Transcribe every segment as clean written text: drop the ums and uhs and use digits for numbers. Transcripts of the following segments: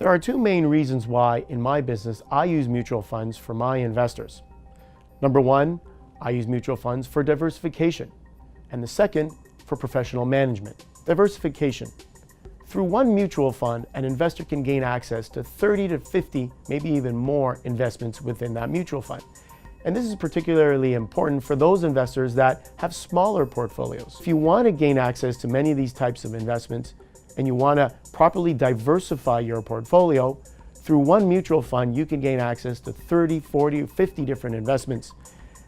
There are two main reasons why in my business I use mutual funds for my investors. Number one, I use mutual funds for diversification, and the second, for professional management. Diversification. Through one mutual fund, an investor can gain access to 30 to 50, maybe even more investments within that mutual fund. And this is particularly important for those investors that have smaller portfolios. If you want to gain access to many of these types of investments and you want to properly diversify your portfolio, through one mutual fund, you can gain access to 30, 40, 50 different investments.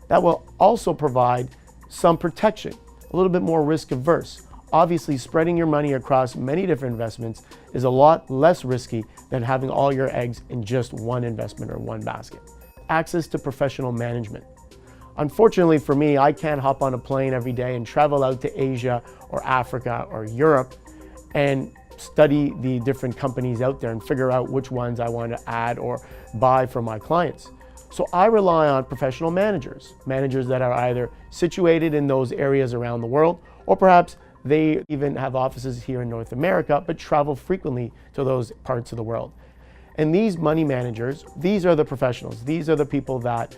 That will also provide some protection, a little bit more risk averse. Obviously, spreading your money across many different investments is a lot less risky than having all your eggs in just one investment or one basket. Access to professional management. Unfortunately for me, I can't hop on a plane every day and travel out to Asia or Africa or Europe and study the different companies out there and figure out which ones I want to add or buy for my clients. So I rely on professional managers that are either situated in those areas around the world, or perhaps they even have offices here in North America, but travel frequently to those parts of the world. And these money managers, these are the professionals. These are the people that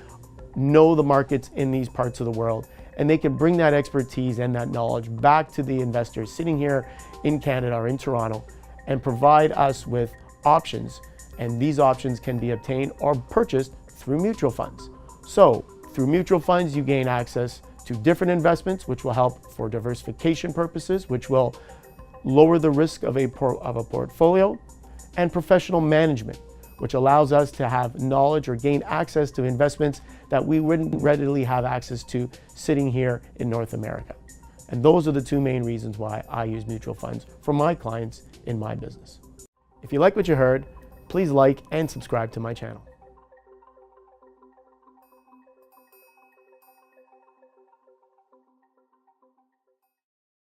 know the markets in these parts of the world, and they can bring that expertise and that knowledge back to the investors sitting here in Canada or in Toronto and provide us with options. And these options can be obtained or purchased through mutual funds. So through mutual funds, you gain access to different investments, which will help for diversification purposes, which will lower the risk of a portfolio, and professional management, which allows us to have knowledge or gain access to investments that we wouldn't readily have access to sitting here in North America. And those are the two main reasons why I use mutual funds for my clients in my business. If you like what you heard, please like and subscribe to my channel.